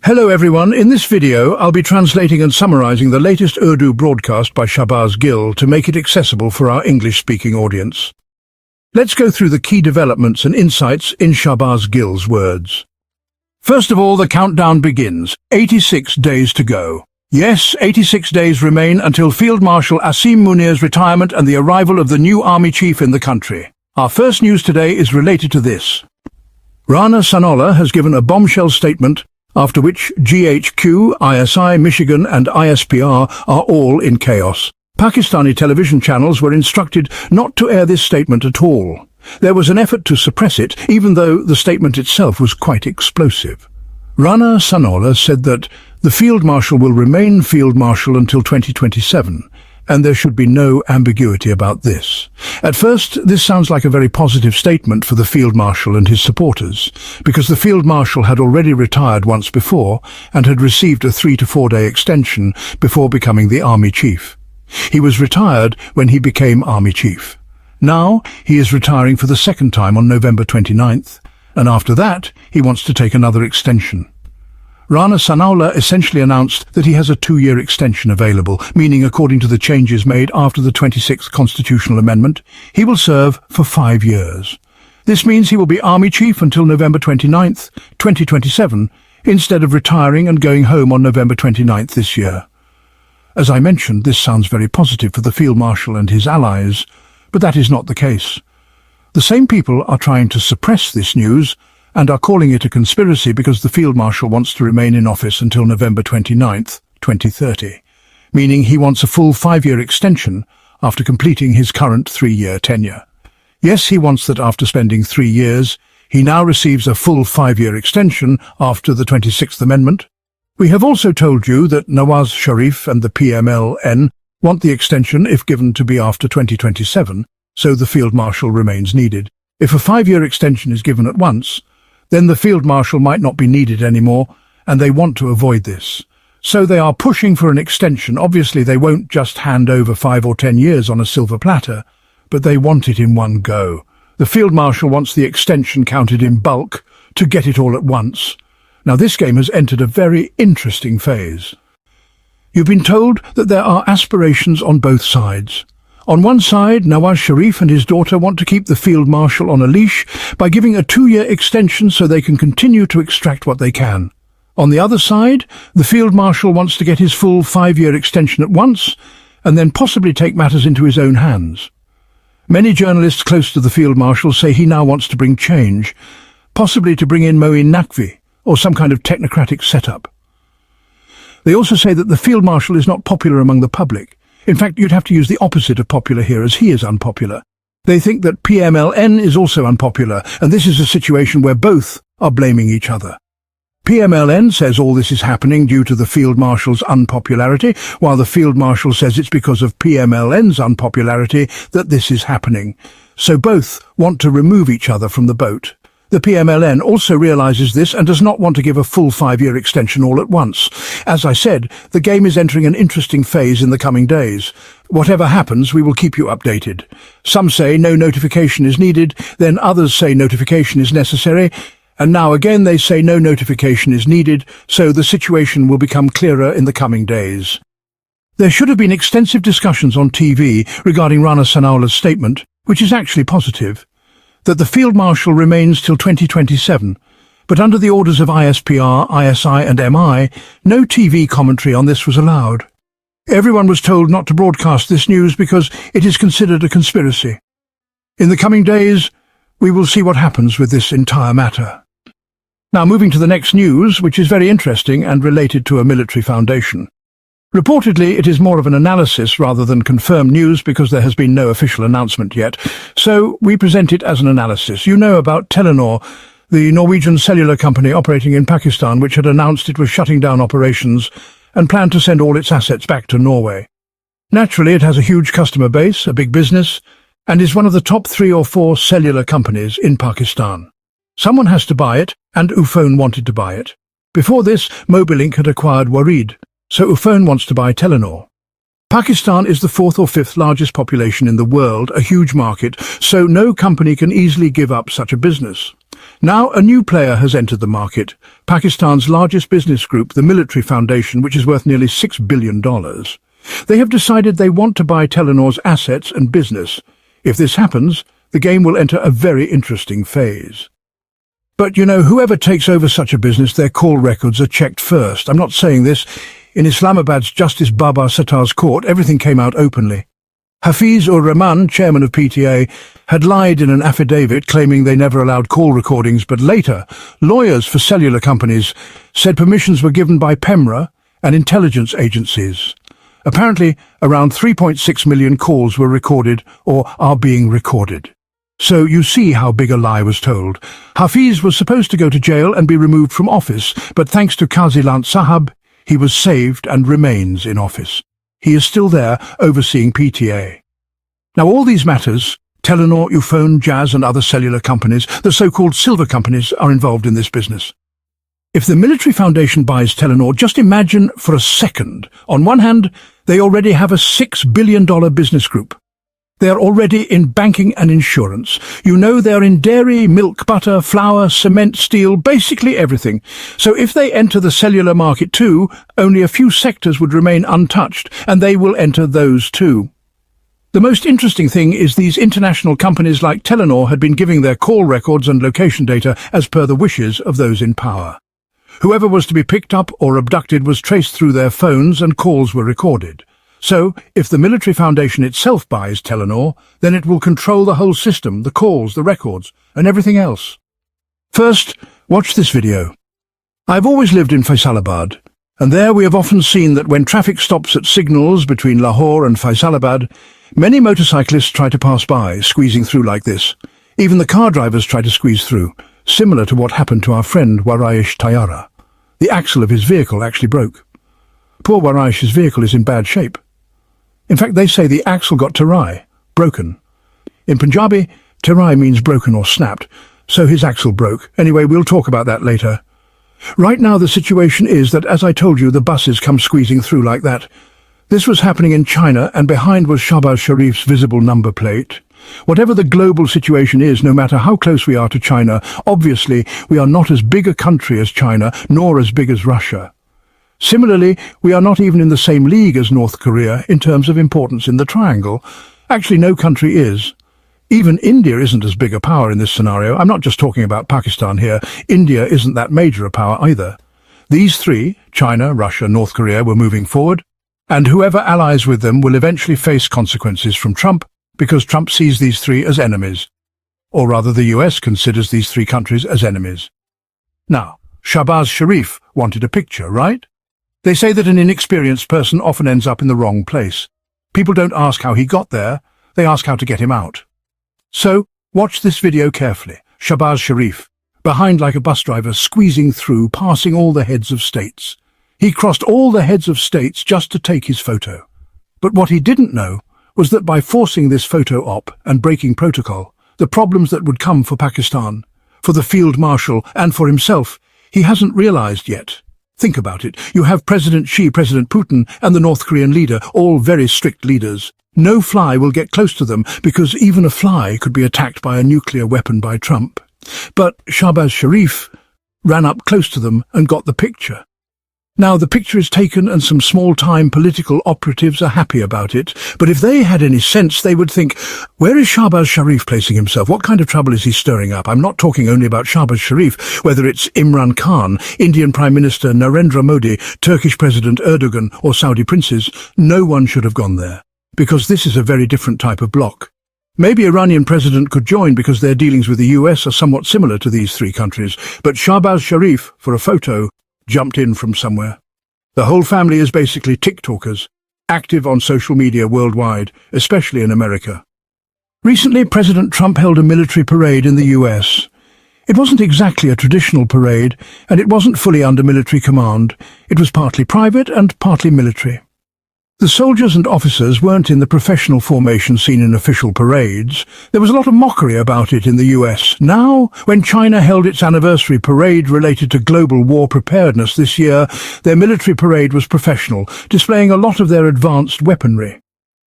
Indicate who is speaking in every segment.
Speaker 1: Hello everyone, in this video I'll be translating and summarizing the latest Urdu broadcast by Shahbaz Gill to make it accessible for our English-speaking audience. Let's go through the key developments and insights in Shahbaz Gill's words. First of all, the countdown begins. 86 days to go. Yes, 86 days remain until Field Marshal Asim Munir's retirement and the arrival of the new army chief in the country. Our first news today is related to this. Rana Sanola has given a bombshell statement after which GHQ, ISI, Michigan and ISPR are all in chaos. Pakistani television channels were instructed not to air this statement at all. There was an effort to suppress it, even though the statement itself was quite explosive. Rana Sanola said that the Field Marshal will remain Field Marshal until 2027, and there should be no ambiguity about this. At first, this sounds like a very positive statement for the Field Marshal and his supporters, because the Field Marshal had already retired once before and had received a 3 to 4 day extension before becoming the Army Chief. He was retired when he became Army Chief. Now, he is retiring for the second time on November 29th, and after that, he wants to take another extension. Rana Sanola essentially announced that he has a 2-year extension available, meaning according to the changes made after the 26th Constitutional Amendment, he will serve for 5 years. This means he will be Army Chief until November 29th, 2027, instead of retiring and going home on November 29th this year. As I mentioned, this sounds very positive for the Field Marshal and his allies, but that is not the case. The same people are trying to suppress this news and are calling it a conspiracy because the Field Marshal wants to remain in office until November 29th, 2030, meaning he wants a full 5-year extension after completing his current 3-year tenure. Yes, he wants that after spending 3 years, he now receives a full 5-year extension after the 26th Amendment. We have also told you that Nawaz Sharif and the PMLN want the extension if given to be after 2027, so the Field Marshal remains needed. If a 5-year extension is given at once, then the Field Marshal might not be needed anymore, and they want to avoid this. So they are pushing for an extension. Obviously, they won't just hand over 5 or 10 years on a silver platter, but they want it in one go. The Field Marshal wants the extension counted in bulk to get it all at once. Now, this game has entered a very interesting phase. You've been told that there are aspirations on both sides. On one side, Nawaz Sharif and his daughter want to keep the Field Marshal on a leash by giving a 2-year extension so they can continue to extract what they can. On the other side, the Field Marshal wants to get his full 5-year extension at once and then possibly take matters into his own hands. Many journalists close to the Field Marshal say he now wants to bring change, possibly to bring in Moeed or some kind of technocratic setup. They also say that the Field Marshal is not popular among the public. In fact, you'd have to use the opposite of popular here, as he is unpopular. They think that PMLN is also unpopular, and this is a situation where both are blaming each other. PMLN says all this is happening due to the Field Marshal's unpopularity, while the Field Marshal says it's because of PMLN's unpopularity that this is happening. So both want to remove each other from the boat. The PMLN also realizes this and does not want to give a full 5-year extension all at once. As I said, the game is entering an interesting phase in the coming days. Whatever happens, we will keep you updated. Some say no notification is needed, then others say notification is necessary, and now again they say no notification is needed, so the situation will become clearer in the coming days. There should have been extensive discussions on TV regarding Rana Sanola's statement, which is actually positive, that the Field Marshal remains till 2027, but under the orders of ISPR, ISI and MI, no TV commentary on this was allowed. Everyone was told not to broadcast this news because it is considered a conspiracy. In the coming days, we will see what happens with this entire matter. Now moving to the next news, which is very interesting and related to a military foundation. Reportedly, it is more of an analysis rather than confirmed news because there has been no official announcement yet, so we present it as an analysis. You know about Telenor, the Norwegian cellular company operating in Pakistan, which had announced it was shutting down operations and planned to send all its assets back to Norway. Naturally, it has a huge customer base, a big business, and is one of the top 3 or 4 cellular companies in Pakistan. Someone has to buy it, and Ufone wanted to buy it. Before this, Mobilink had acquired Moeed, so Ufone wants to buy Telenor. Pakistan is the 4th or 5th largest population in the world, a huge market, so no company can easily give up such a business. Now a new player has entered the market, Pakistan's largest business group, the Military Foundation, which is worth nearly $6 billion. They have decided they want to buy Telenor's assets and business. If this happens, the game will enter a very interesting phase. But you know, whoever takes over such a business, their call records are checked first. I'm not saying this. In Islamabad's Justice Baba Sattar's court, everything came out openly. Hafiz-ur-Rahman, chairman of PTA, had lied in an affidavit claiming they never allowed call recordings, but later, lawyers for cellular companies said permissions were given by PEMRA and intelligence agencies. Apparently, around 3.6 million calls were recorded or are being recorded. So you see how big a lie was told. Hafiz was supposed to go to jail and be removed from office, but thanks to Qazi Lant Sahab, he was saved and remains in office. He is still there, overseeing PTA. Now all these matters, Telenor, Ufone, Jazz and other cellular companies, the so-called silver companies, are involved in this business. If the Military Foundation buys Telenor, just imagine for a second. On one hand, they already have a $6 billion business group. They are already in banking and insurance. You know, they're in dairy, milk, butter, flour, cement, steel, basically everything. So if they enter the cellular market too, only a few sectors would remain untouched, and they will enter those too. The most interesting thing is these international companies like Telenor had been giving their call records and location data as per the wishes of those in power. Whoever was to be picked up or abducted was traced through their phones and calls were recorded. So, if the Military Foundation itself buys Telenor, then it will control the whole system, the calls, the records, and everything else. First, watch this video. I've always lived in Faisalabad, and there we have often seen that when traffic stops at signals between Lahore and Faisalabad, many motorcyclists try to pass by, squeezing through like this. Even the car drivers try to squeeze through, similar to what happened to our friend Waraish Tayara. The axle of his vehicle actually broke. Poor Waraish's vehicle is in bad shape. In fact, they say the axle got tarai, broken. In Punjabi, tarai means broken or snapped, so his axle broke. Anyway, we'll talk about that later. Right now the situation is that, as I told you, the buses come squeezing through like that. This was happening in China, and behind was Shahbaz Sharif's visible number plate. Whatever the global situation is, no matter how close we are to China, obviously we are not as big a country as China, nor as big as Russia. Similarly, we are not even in the same league as North Korea in terms of importance in the triangle. Actually, no country is. Even India isn't as big a power in this scenario. I'm not just talking about Pakistan here. India isn't that major a power either. These three, China, Russia, North Korea, were moving forward, and whoever allies with them will eventually face consequences from Trump, because Trump sees these three as enemies. Or rather, the US considers these three countries as enemies. Now, Shahbaz Sharif wanted a picture, right? They say that an inexperienced person often ends up in the wrong place. People don't ask how he got there, they ask how to get him out. So, watch this video carefully. Shahbaz Sharif, behind like a bus driver, squeezing through, passing all the heads of states. He crossed all the heads of states just to take his photo. But what he didn't know was that by forcing this photo op and breaking protocol, the problems that would come for Pakistan, for the field marshal and for himself, he hasn't realized yet. Think about it. You have President Xi, President Putin, and the North Korean leader, all very strict leaders. No fly will get close to them because even a fly could be attacked by a nuclear weapon by Trump. But Shahbaz Sharif ran up close to them and got the picture. Now the picture is taken and some small-time political operatives are happy about it, but if they had any sense they would think, where is Shahbaz Sharif placing himself? What kind of trouble is he stirring up? I'm not talking only about Shahbaz Sharif, whether it's Imran Khan, Indian Prime Minister Narendra Modi, Turkish President Erdogan or Saudi princes. No one should have gone there, because this is a very different type of bloc. Maybe Iranian president could join because their dealings with the US are somewhat similar to these three countries, but Shahbaz Sharif, for a photo, jumped in from somewhere. The whole family is basically TikTokers, active on social media worldwide, especially in America. Recently, President Trump held a military parade in the US. It wasn't exactly a traditional parade, and it wasn't fully under military command. It was partly private and partly military. The soldiers and officers weren't in the professional formation seen in official parades. There was a lot of mockery about it in the US. Now, when China held its anniversary parade related to global war preparedness this year, their military parade was professional, displaying a lot of their advanced weaponry.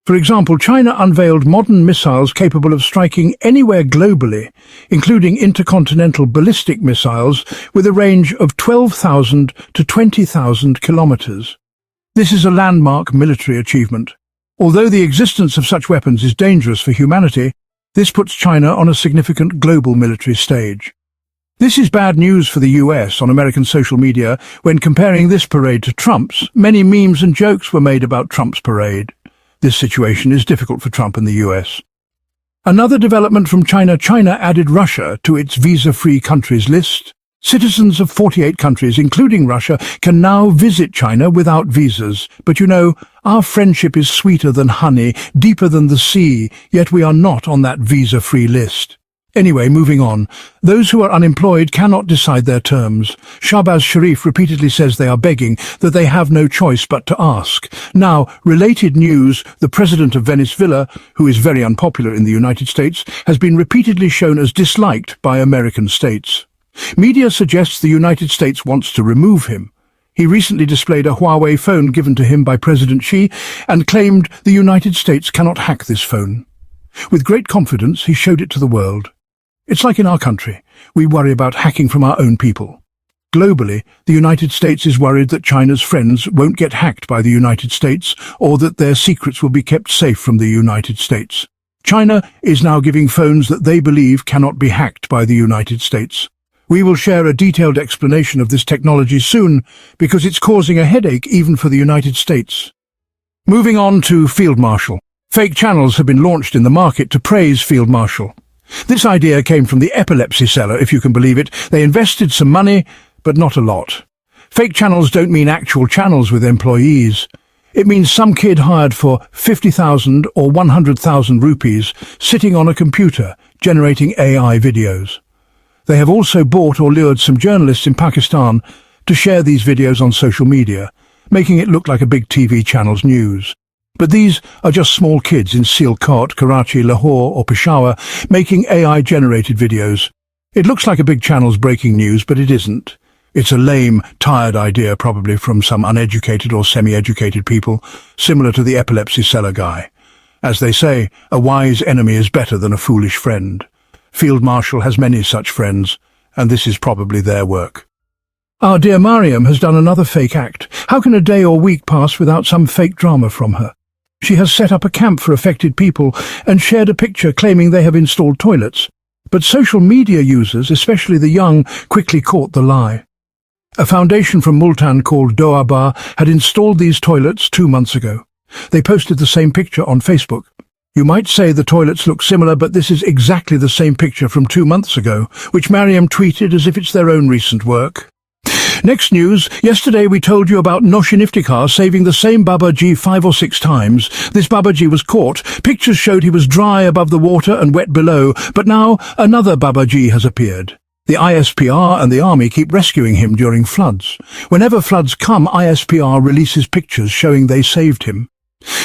Speaker 1: For example, China unveiled modern missiles capable of striking anywhere globally, including intercontinental ballistic missiles with a range of 12,000 to 20,000 kilometers. This is a landmark military achievement. Although the existence of such weapons is dangerous for humanity, this puts China on a significant global military stage. This is bad news for the US on American social media. When comparing this parade to Trump's, many memes and jokes were made about Trump's parade. This situation is difficult for Trump and the US. Another development from China added Russia to its visa-free countries list. Citizens of 48 countries, including Russia, can now visit China without visas. But you know, our friendship is sweeter than honey, deeper than the sea, yet we are not on that visa-free list. Anyway, moving on. Those who are unemployed cannot decide their terms. Shahbaz Sharif repeatedly says they are begging, that they have no choice but to ask. Now, related news, the president of Venezuela, who is very unpopular in the United States, has been repeatedly shown as disliked by American states. Media suggests the United States wants to remove him. He recently displayed a Huawei phone given to him by President Xi and claimed the United States cannot hack this phone. With great confidence, he showed it to the world. It's like in our country, we worry about hacking from our own people. Globally, the United States is worried that China's friends won't get hacked by the United States or that their secrets will be kept safe from the United States. China is now giving phones that they believe cannot be hacked by the United States. We will share a detailed explanation of this technology soon because it's causing a headache even for the United States. Moving on to Field Marshal. Fake channels have been launched in the market to praise Field Marshal. This idea came from the epilepsy seller, if you can believe it. They invested some money, but not a lot. Fake channels don't mean actual channels with employees. It means some kid hired for 50,000 or 100,000 rupees sitting on a computer generating AI videos. They have also bought or lured some journalists in Pakistan to share these videos on social media, making it look like a big TV channel's news. But these are just small kids in Sialkot, Karachi, Lahore or Peshawar making AI-generated videos. It looks like a big channel's breaking news, but it isn't. It's a lame, tired idea probably from some uneducated or semi-educated people, similar to the epilepsy seller guy. As they say, a wise enemy is better than a foolish friend. Field Marshal has many such friends, and this is probably their work. Our dear Maryam has done another fake act. How can a day or week pass without some fake drama from her? She has set up a camp for affected people and shared a picture claiming they have installed toilets. But social media users, especially the young, quickly caught the lie. A foundation from Multan called Doaba had installed these toilets 2 months ago. They posted the same picture on Facebook. You might say the toilets look similar, but this is exactly the same picture from 2 months ago, which Maryam tweeted as if it's their own recent work. Next news, yesterday we told you about Noshin Iftikhar saving the same Babaji 5 or 6 times. This Babaji was caught. Pictures showed he was dry above the water and wet below, but now another Babaji has appeared. The ISPR and the army keep rescuing him during floods. Whenever floods come, ISPR releases pictures showing they saved him.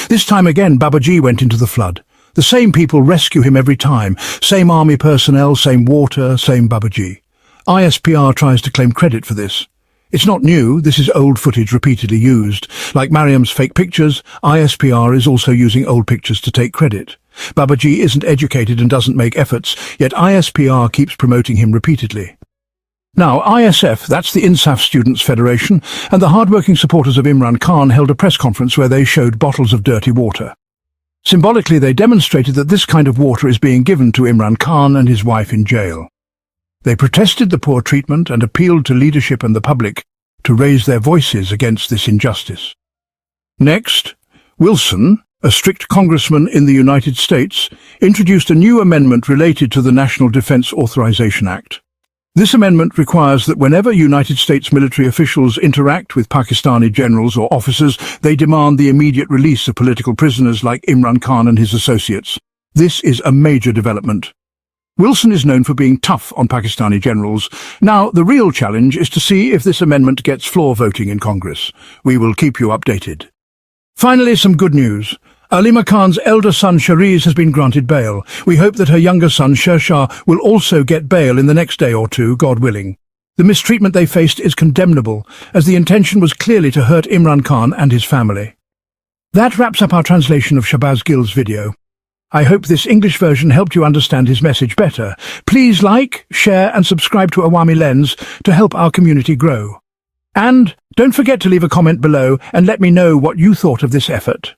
Speaker 1: This time again, Babaji went into the flood. The same people rescue him every time. Same army personnel, same water, same Babaji. ISPR tries to claim credit for this. It's not new, this is old footage repeatedly used. Like Maryam's fake pictures, ISPR is also using old pictures to take credit. Babaji isn't educated and doesn't make efforts, yet ISPR keeps promoting him repeatedly. Now, ISF, that's the INSAF Students' Federation, and the hard-working supporters of Imran Khan held a press conference where they showed bottles of dirty water. Symbolically, they demonstrated that this kind of water is being given to Imran Khan and his wife in jail. They protested the poor treatment and appealed to leadership and the public to raise their voices against this injustice. Next, Wilson, a strict congressman in the United States, introduced a new amendment related to the National Defense Authorization Act. This amendment requires that whenever United States military officials interact with Pakistani generals or officers, they demand the immediate release of political prisoners like Imran Khan and his associates. This is a major development. Wilson is known for being tough on Pakistani generals. Now, the real challenge is to see if this amendment gets floor voting in Congress. We will keep you updated. Finally, some good news. Alima Khan's elder son Sharif has been granted bail. We hope that her younger son Shershah will also get bail in the next day or two, God willing. The mistreatment they faced is condemnable, as the intention was clearly to hurt Imran Khan and his family. That wraps up our translation of Shahbaz Gill's video. I hope this English version helped you understand his message better. Please like, share and subscribe to Awami Lens to help our community grow. And don't forget to leave a comment below and let me know what you thought of this effort.